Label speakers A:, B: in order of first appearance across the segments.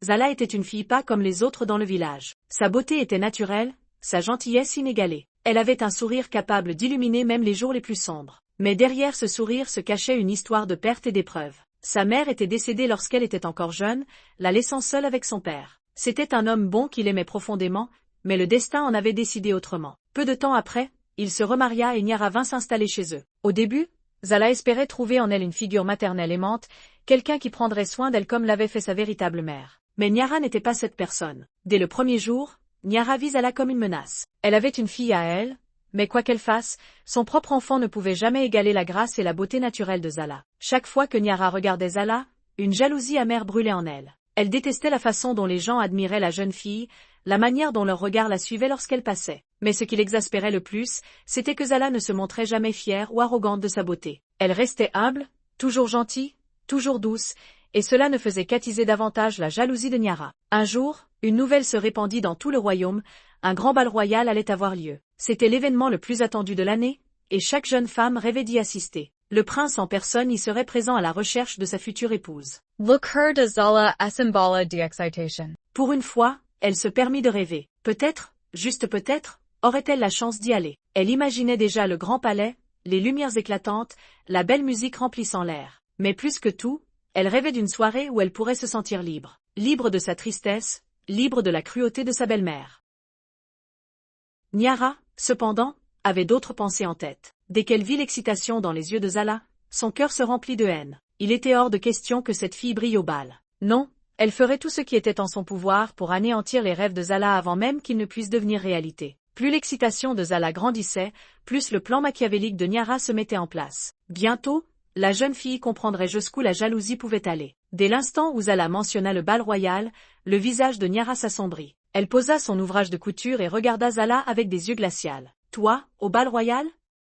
A: Zala était une fille pas comme les autres dans le village. Sa beauté était naturelle, sa gentillesse inégalée. Elle avait un sourire capable d'illuminer même les jours les plus sombres. Mais derrière ce sourire se cachait une histoire de perte et d'épreuve. Sa mère était décédée lorsqu'elle était encore jeune, la laissant seule avec son père. C'était un homme bon qu'il aimait profondément, mais le destin en avait décidé autrement. Peu de temps après, il se remaria et Niara vint s'installer chez eux. Au début, Zala espérait trouver en elle une figure maternelle aimante, quelqu'un qui prendrait soin d'elle comme l'avait fait sa véritable mère. Mais Niara n'était pas cette personne. Dès le premier jour, Niara vit Zala comme une menace. Elle avait une fille à elle, mais quoi qu'elle fasse, son propre enfant ne pouvait jamais égaler la grâce et la beauté naturelle de Zala. Chaque fois que Niara regardait Zala, une jalousie amère brûlait en elle. Elle détestait la façon dont les gens admiraient la jeune fille, la manière dont leur regard la suivait lorsqu'elle passait. Mais ce qui l'exaspérait le plus, c'était que Zala ne se montrait jamais fière ou arrogante de sa beauté. Elle restait humble, toujours gentille, toujours douce, et cela ne faisait qu'attiser davantage la jalousie de Niara. Un jour, une nouvelle se répandit dans tout le royaume, un grand bal royal allait avoir lieu. C'était l'événement le plus attendu de l'année, et chaque jeune femme rêvait d'y assister. Le prince en personne y serait présent à la recherche de sa future épouse.
B: Look her de Zala Asambala de excitation.
A: Pour une fois, elle se permit de rêver. Peut-être, juste peut-être, aurait-elle la chance d'y aller. Elle imaginait déjà le grand palais, les lumières éclatantes, la belle musique remplissant l'air. Mais plus que tout, elle rêvait d'une soirée où elle pourrait se sentir libre. Libre de sa tristesse, libre de la cruauté de sa belle-mère. Niara, cependant, avait d'autres pensées en tête. Dès qu'elle vit l'excitation dans les yeux de Zala, son cœur se remplit de haine. Il était hors de question que cette fille brille au bal. Non, elle ferait tout ce qui était en son pouvoir pour anéantir les rêves de Zala avant même qu'ils ne puissent devenir réalité. Plus l'excitation de Zala grandissait, plus le plan machiavélique de Niara se mettait en place. Bientôt, la jeune fille comprendrait jusqu'où la jalousie pouvait aller. Dès l'instant où Zala mentionna le bal royal, le visage de Niara s'assombrit. Elle posa son ouvrage de couture et regarda Zala avec des yeux glacials. Toi, au bal royal?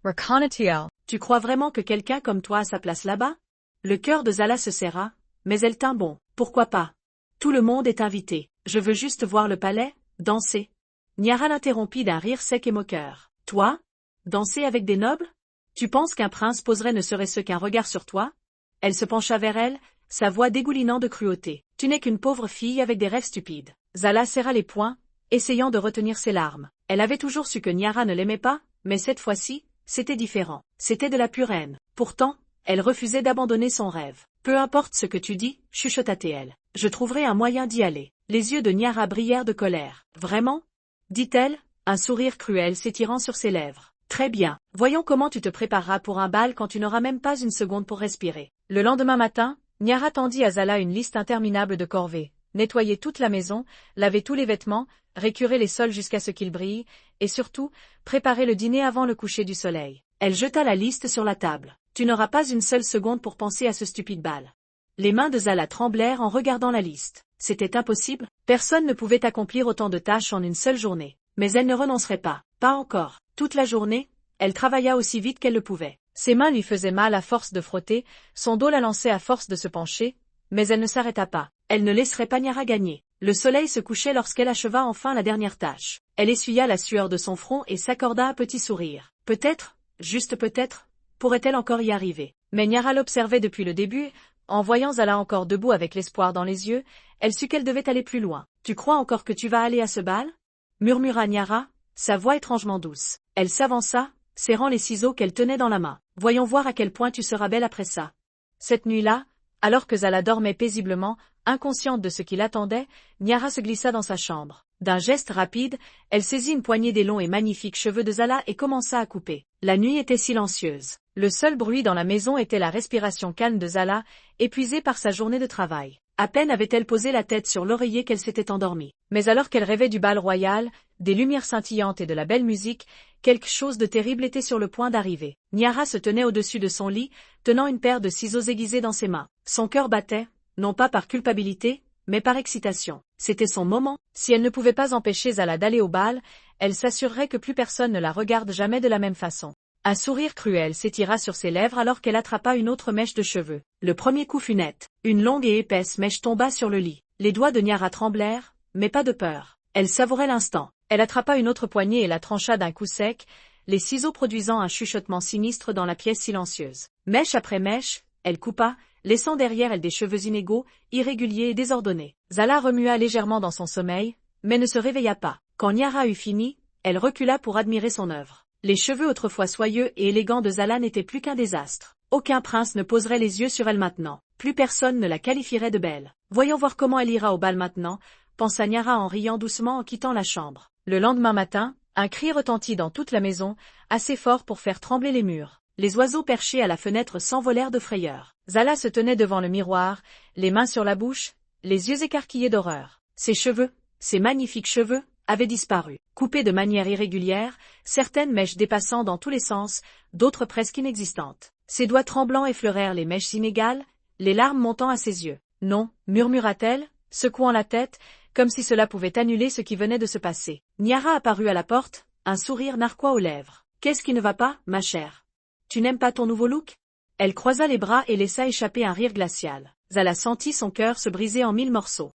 B: Rakanatiel.
A: Tu crois vraiment que quelqu'un comme toi a sa place là-bas? Le cœur de Zala se serra, mais elle tint bon. Pourquoi pas? Tout le monde est invité. Je veux juste voir le palais, danser. Niara l'interrompit d'un rire sec et moqueur. Toi? Danser avec des nobles? Tu penses qu'un prince poserait ne serait-ce qu'un regard sur toi? Elle se pencha vers elle, sa voix dégoulinant de cruauté. Tu n'es qu'une pauvre fille avec des rêves stupides. Zala serra les poings, essayant de retenir ses larmes. Elle avait toujours su que Niara ne l'aimait pas, mais cette fois-ci, c'était différent. C'était de la pure haine. Pourtant, elle refusait d'abandonner son rêve. Peu importe ce que tu dis, chuchota-t-elle. Je trouverai un moyen d'y aller. Les yeux de Niara brillèrent de colère. Vraiment? Dit-elle, un sourire cruel s'étirant sur ses lèvres. Très bien. Voyons comment tu te prépareras pour un bal quand tu n'auras même pas une seconde pour respirer. Le lendemain matin, Niara tendit à Zala une liste interminable de corvées. Nettoyer toute la maison, laver tous les vêtements, récurer les sols jusqu'à ce qu'ils brillent, et surtout, préparer le dîner avant le coucher du soleil. Elle jeta la liste sur la table. Tu n'auras pas une seule seconde pour penser à ce stupide bal. Les mains de Zala tremblèrent en regardant la liste. C'était impossible, personne ne pouvait accomplir autant de tâches en une seule journée. Mais elle ne renoncerait pas, pas encore. Toute la journée, elle travailla aussi vite qu'elle le pouvait. Ses mains lui faisaient mal à force de frotter, son dos la lançait à force de se pencher, mais elle ne s'arrêta pas. Elle ne laisserait pas Niara gagner. Le soleil se couchait lorsqu'elle acheva enfin la dernière tâche. Elle essuya la sueur de son front et s'accorda un petit sourire. Peut-être, juste peut-être, pourrait-elle encore y arriver. Mais Niara l'observait depuis le début, en voyant Zala encore debout avec l'espoir dans les yeux, elle sut qu'elle devait aller plus loin. Tu crois encore que tu vas aller à ce bal? Murmura Niara, sa voix étrangement douce. Elle s'avança, serrant les ciseaux qu'elle tenait dans la main. Voyons voir à quel point tu seras belle après ça. Cette nuit-là, alors que Zala dormait paisiblement, inconsciente de ce qui l'attendait, Niara se glissa dans sa chambre. D'un geste rapide, elle saisit une poignée des longs et magnifiques cheveux de Zala et commença à couper. La nuit était silencieuse. Le seul bruit dans la maison était la respiration calme de Zala, épuisée par sa journée de travail. À peine avait-elle posé la tête sur l'oreiller qu'elle s'était endormie. Mais alors qu'elle rêvait du bal royal, des lumières scintillantes et de la belle musique, quelque chose de terrible était sur le point d'arriver. Niara se tenait au-dessus de son lit, tenant une paire de ciseaux aiguisés dans ses mains. Son cœur battait, non pas par culpabilité, mais par excitation. C'était son moment. Si elle ne pouvait pas empêcher Zala d'aller au bal, elle s'assurerait que plus personne ne la regarde jamais de la même façon. Un sourire cruel s'étira sur ses lèvres alors qu'elle attrapa une autre mèche de cheveux. Le premier coup fut net. Une longue et épaisse mèche tomba sur le lit. Les doigts de Niara tremblèrent, mais pas de peur. Elle savourait l'instant. Elle attrapa une autre poignée et la trancha d'un coup sec, les ciseaux produisant un chuchotement sinistre dans la pièce silencieuse. Mèche après mèche, Elle coupa, laissant derrière elle des cheveux inégaux, irréguliers et désordonnés. Zala remua légèrement dans son sommeil, mais ne se réveilla pas. Quand Niara eut fini, elle recula pour admirer son œuvre. Les cheveux autrefois soyeux et élégants de Zala n'étaient plus qu'un désastre. Aucun prince ne poserait les yeux sur elle maintenant. Plus personne ne la qualifierait de belle. Voyons voir comment elle ira au bal maintenant, pensa Niara en riant doucement en quittant la chambre. Le lendemain matin, un cri retentit dans toute la maison, assez fort pour faire trembler les murs. Les oiseaux perchés à la fenêtre s'envolèrent de frayeur. Zala se tenait devant le miroir, les mains sur la bouche, les yeux écarquillés d'horreur. Ses cheveux, ses magnifiques cheveux, avaient disparu. Coupés de manière irrégulière, certaines mèches dépassant dans tous les sens, d'autres presque inexistantes. Ses doigts tremblants effleurèrent les mèches inégales, les larmes montant à ses yeux. Non, murmura-t-elle, secouant la tête, comme si cela pouvait annuler ce qui venait de se passer. Niara apparut à la porte, un sourire narquois aux lèvres. « Qu'est-ce qui ne va pas, ma chère? Tu n'aimes pas ton nouveau look ?» Elle croisa les bras et laissa échapper un rire glacial. Zala sentit son cœur se briser en 1000 morceaux.